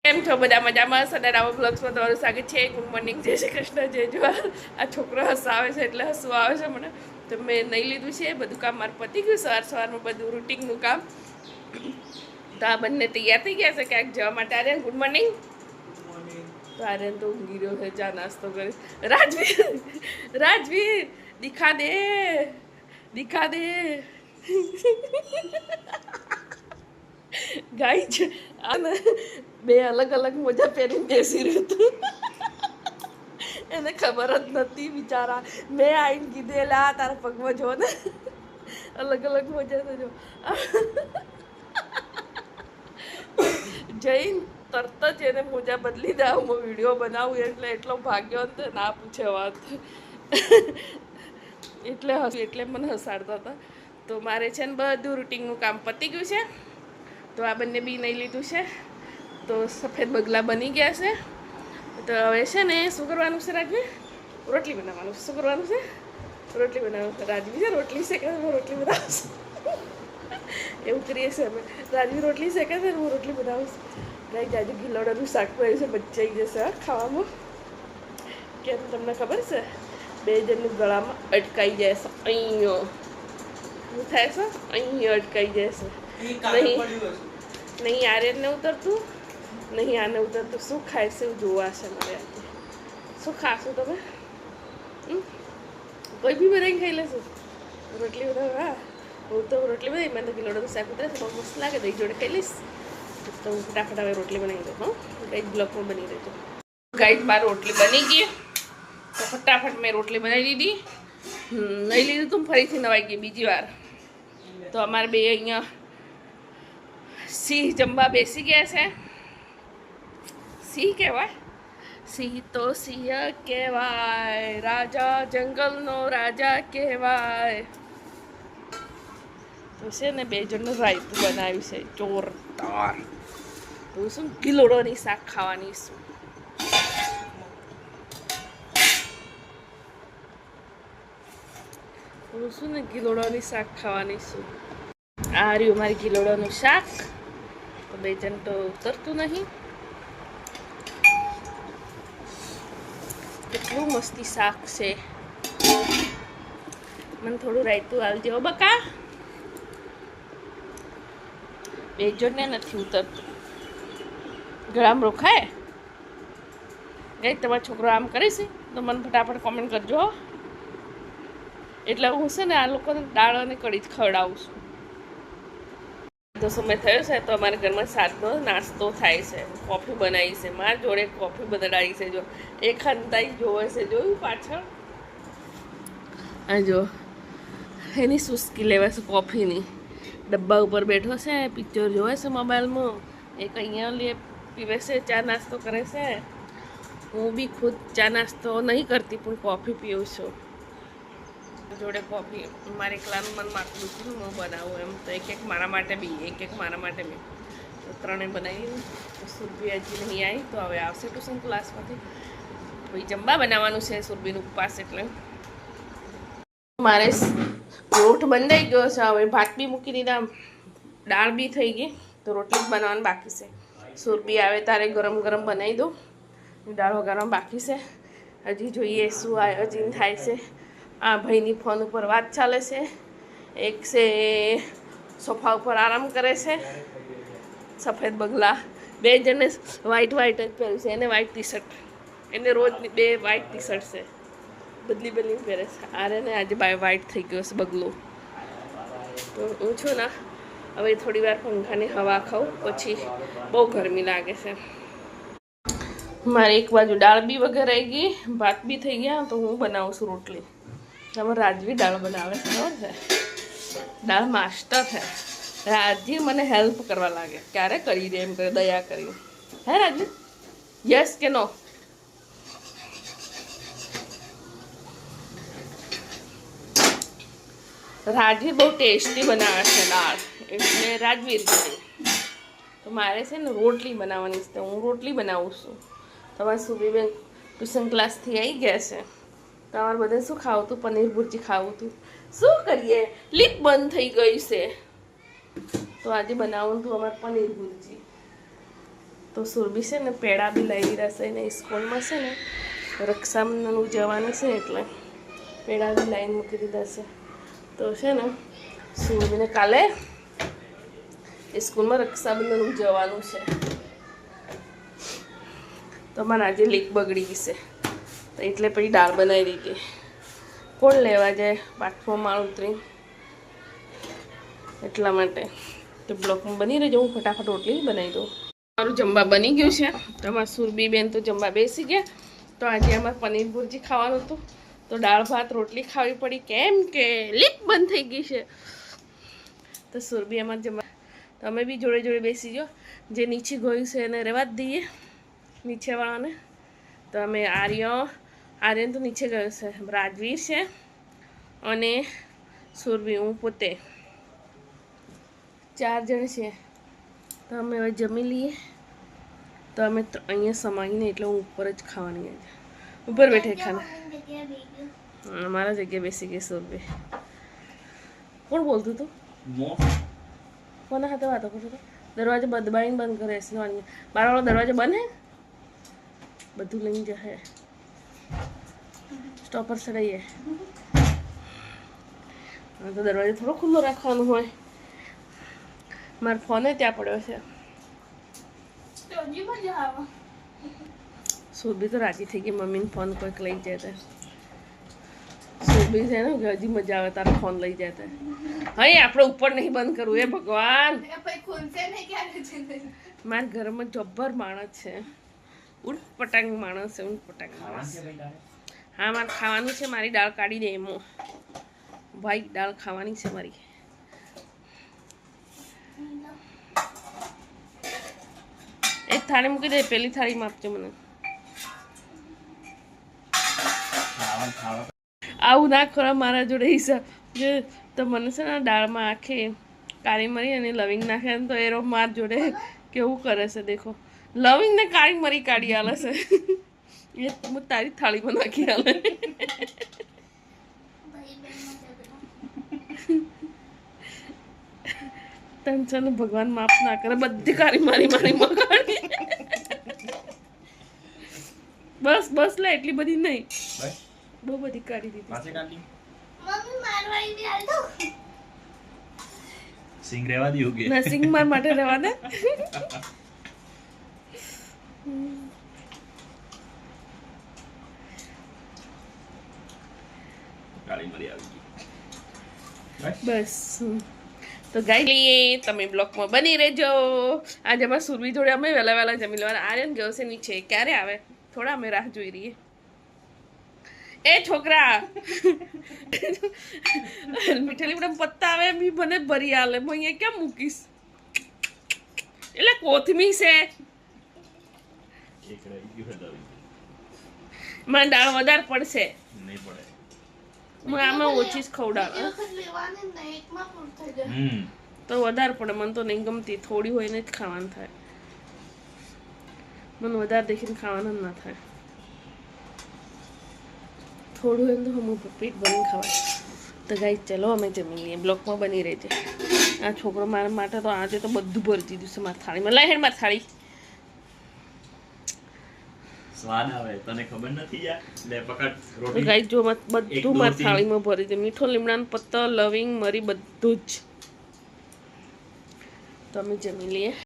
કેમ છો બધા મજામાં? સદારાવા બ્લોગ્સમાં તમારું સ્વાગત છે. ગુડ મોર્નિંગ, જય શ્રી કૃષ્ણ, જય જુહાર. આ છોકરો હસાવે છે એટલે હસવું આવે છે મને. તો મેં નહીં લીધું છે, બધું કામ મારું પતી ગયું. સવારમાં બધું રૂટિનનું કામ. તો આ બંને તૈયાર થઈ ગયા છે ક્યાંક જવા માટે. Aryan good morning. તો આર્યન તો ઊંઘી રહ્યો છે, ચા નાસ્તો કરી. રાજવીર દિખા દે, દિખા દે. ગાય છે અને બે અલગ અલગ મોજા પહેરીને બેસી રહ્યું હતું. એને ખબર જ નથી બિચારા. મેં આવીને કીધેલા તારા પગમાં જો ને અલગ અલગ મોજા તો જો. જઈને તરત જ એને મોજા બદલી દે. હું વિડીયો બનાવું એટલે એટલો ભાગ્યો ને ના પૂછે વાત. એટલે મને હસાડતા હતા. તો મારે છે ને બધું રૂટિનનું કામ પતી ગયું છે. તો આ બંને બી નહીં લીધું છે. તો સફેદ બગલા બની ગયા છે. તો હવે છે ને શું કરવાનું છે રાજવી? રોટલી બનાવવાનું. શું કરવાનું છે? રોટલી બનાવવાનું છે. રાજવી છે રોટલી શેકે, રોટલી બનાવશું. એવું કરીએ છીએ અમે. રાજવી રોટલી શેકે છે ને હું રોટલી બનાવું છું. ગાઈ જાજુ ગિલોડાનું શાક પડ્યું છે, બચાઈ જશે ખાવામાં. કેમ તમને ખબર છે? બે જણનું ગળામાં અટકાઈ જાય છે. અહીંયા શું થાય છે? અહીંયા અટકાઈ જાય છે. નહીં આર્યનને ઉતરતું, નહીં આને ઉતરતું. શું ખાય છે એવું જોવા છે મારે. શું ખાશું તમે? કોઈ બી બનાવીને ખાઈ લેશું. રોટલી બનાવ. હા, હું તો રોટલી બનાવી. મને તો કિલોડાનું શાક ઉતરે છે, બહુ મસ્ત લાગે. દહીં જોડે ખાઈ લઈશ. તો હું ફટાફટ હવે રોટલી બનાવી દઉં. હા, ગાઈડ બ્લોકમાં બની રહેજો. ગાઈડ બાર રોટલી બની ગઈ. તો ફટાફટ મેં રોટલી બનાવી દીધી. નહીં લીધું તું ફરીથી નવાઈ ગઈ બીજી વાર. તો અમારે બે અહીંયા સિંહ જમવા બેસી ગયા છે. સિંહ કહેવાય? સિંહ તો સિંહ કહેવાય, રાજા જંગલનો રાજા કહેવાય. તો છે ને બે જણનું રાયતું બનાવ્યું છે જોરદાર. તો શું ગિલોડોની શાક ખાવાની શું? હું શું ને ગિલોડોની શાક ખાવાની છું. આ રહ્યું મારી ગિલોડોનું શાક. તો બે જણ તો ઉતરતું નહીં. કેટલું મસ્તી શાક છે. મને થોડું રાયતું આવજો બકા. બે જણને નથી ઉતરતું. ગળામાં રોખાય. ગઈ તમારો છોકરો આમ કરે છે તો મને ફટાફટ કોમેન્ટ કરજો. એટલે હું છે ને આ લોકોને દાળ અને કઢી જ ખવડાવું છું. તો સમય થયો છે તો અમારા ઘરમાં સાતનો નાસ્તો થાય છે. કોફી બનાવી છે. મારા જોડે કોફી બનાવી છે. જો એ ખંતાઈ જોવે છે. જોયું પાછળ? આ જો એની સુસ્કી લેવા છે કોફીની. ડબ્બા ઉપર બેઠો છે, પિક્ચર જોવે છે મોબાઈલમાં. એક અહીંયા લે પીવે છે, ચા નાસ્તો કરે છે. હું બી ખુદ ચા નાસ્તો નહીં કરતી પણ કોફી પીવું છું. જોડે કોફી. મારે એકલાનું મન માગતું હતું હું બનાવું એમ. તો એક મારા માટે બી, એક મારા માટે બી. તો ત્રણે બનાવી. તો સુરભી હજી નહીં આવી. તો હવે આવશે ટ્યુશન ક્લાસમાંથી. પછી જમવા બનાવવાનું છે. સુરભીનું ઉપવાસ એટલે મારે લોટ બંધાઈ ગયો છે. હવે ભાત બી મૂકી દીધા, દાળ બી થઈ ગઈ. તો રોટલી જ બનાવવાનું બાકી છે. સુરભી આવે તારે ગરમ ગરમ બનાવી દો. દાળ વઘારવાનું બાકી છે. હજી જોઈએ શું આયોજન થાય છે. આ ભાઈની ફોન ઉપર વાત ચાલે છે. એક છે સોફા ઉપર આરામ કરે છે. સફેદ બગલા. બે જણને વ્હાઈટ જ પહેર્યું છે. એને વ્હાઈટ ટી શર્ટ. એને રોજ બે વ્હાઈટ ટી શર્ટ છે. બદલી પહેરે છે. આરે ને આજે વ્હાઈટ થઈ ગયો છે બગલો. તો હું છું ને હવે થોડી વાર પંખાની હવા ખાઉં. પછી બહુ ગરમી લાગે છે. મારે એક બાજુ દાળ બી વઘારાઈ ગઈ, ભાત બી થઈ ગયા. તો હું બનાવું છું રોટલી. તમે રાજવી દાળ બનાવે છે, ખબર છે? દાળ માસ્ટર છે. રાજવી મને હેલ્પ કરવા લાગે. ક્યારે કરી દે એમ કરે દયા કરી. હે રાજવી? યસ કે નો? રાજવીર બહુ ટેસ્ટી બનાવે છે દાળ. એટલે રાજવીર કરી. તો મારે છે ને રોટલી બનાવવાની છે. હું રોટલી બનાવું છું. તમારે સુબીબેન ટ્યુશન ક્લાસથી આવી ગયા છે. તમારે બધે શું ખાવું હતું? પનીર ભુરજી ખાવું હતું. શું કરીએ? લીક બંધ થઈ ગઈ છે. તો આજે બનાવવાનું હતું અમારે પનીર ભુરજી. તો સુરભી છે ને પેડા બી લઈ રહેશે ને સ્કૂલમાં છે ને રક્ષાબંધન ઉજવવાની છે એટલે પેડા બી લાઈન મૂકી દીધા છે. તો છે ને સુરભીને કાલે સ્કૂલમાં રક્ષાબંધન ઉજવવાનું છે. તો મારે આજે લીક બગડી ગઈ છે તો એટલે પછી દાળ બનાવી દીધી. કોણ લેવા જાય 5મો માળ ઉતરી એટલા માટે. તો બ્લોકમાં બની રહેજો, હું ફટાફટ રોટલી બનાવી દઉં. મારું જમવા બની ગયું છે. તો અમારા સુરભી બેન તો જમવા બેસી ગયા. તો આજે અમારે પનીર ભુરજી ખાવાનું હતું તો દાળ ભાત રોટલી ખાવી પડી કેમ કે લીક બંધ થઈ ગઈ છે. તો સુરભી અમારે જમવા તો અમે બી જોડે જોડે બેસી ગયો. જે નીચે ગયું છે એને રહેવા જ દઈએ નીચેવાળાને. તો અમે આર્યન તો નીચે ગયો છે, રાજવીર છે અને સુરભી હું પોતે 4 જણ છે. તો અમે હવે જમી લઈએ. તો અમે અહીંયા સમાવીને એટલે હું ઉપર જ ખાવાની આજે ઉપર બેઠે ખાને મારા જગ્યાએ બેસી ગઈ સુરભી. કોણ બોલતું હતું? કોના સાથે વાતો કરતો હતો? દરવાજો દબાઈને બંધ કરે છે. બારવાળો દરવાજો બંધ હે, બધું લઈને જશે. સ્ટોપર ચડાવીએ તો દરવાજો થોડો ખુલ્લો રાખવાનો હોય. મારો ફોન ત્યાં પડ્યો છે. સુરભી તો રાજી થઈ ગઈ મમ્મીને ફોન કોઈક લઈ જાય તો. સુરભી છે ને હજી મજા આવે તારો ફોન લઈ જાય તો. હા આપણે ઉપર નહીં બંધ કરવું એ ભગવાન. મારા ઘરમાં જબ્બર માણસ છે, ઉટપટાંગ માણસ છે, ઉટપટાંગ માણસ. હા મારે ખાવાનું છે, મારી દાળ કાઢી દે એમાં ભાઈ દાળ ખાવાની છે મારી. એક થાળી મૂકી દે, પેલી થાળીમાં આપજો મને. આવું ના ખોરા મારા જોડે હિસાબ જે તો મને છે ને દાળમાં આખી કાળી મરી અને લવિંગ નાખે ને તો એરો માર જોડે કેવું કરે છે દેખો. લવિંગ ને કાળી મરી કાઢી આલે છે એ હું તારી થાળીમાં નાખી આલે. તને ભગવાન માફ ના કરે, બધી કાળી મારી મારી મગાડી. બસ બસ લે એટલી બધી નહીં, બહુ બધી કાઢી દીધી. સિંગ રેવા દીઓગે ના સિંગ માર માટે રહેવા દે. કાળી મરી આવી ગઈ બસ. તો ગાઈ લઈએ, તમે બ્લોકમાં બની રહેજો. આજે અમારે સુરભી જોડે અમે વહેલા વહેલા જમી લેવાના. આર્યન ગયો છે નીચે, ક્યારે આવે થોડા અમે રાહ જોઈ રહીએ. એ છોકરા મીઠેલી બધા પત્તા આવે એમ મને ભરી આલે, હું અહીંયા કેમ મૂકીશ? એટલે કોથમી છે મને દાળ વધારે પડશે, નહીં પડે. હું આમાં ઓછી જ ખવડાવે તો વધારે પડે. મને તો નહીં ગમતી, થોડી હોય ને જ ખાવાનું થાય. મને વધારે દેખીને ખાવાનું ના થાય. થોડું હોય ને તો હું પેટ ભરીને ખવાય. તો ગાઈ ચલો અમે જમી લઈએ, બ્લોકમાં બની રહેજે. આ છોકરો મારા માટે તો આજે તો બધું ભરી દીધું છે મારી થાળીમાં. લઈ હેડ મારી થાળી. સ્વાદ આવે તને ખબર નથી યાર. લે પકડ તો ગાઈ જો બધું મારી થાળીમાં ભરી દે. મીઠો લીમડાનો પત્તો, લવિંગ, મરી બધું જ. તો અમે જમી લઈએ.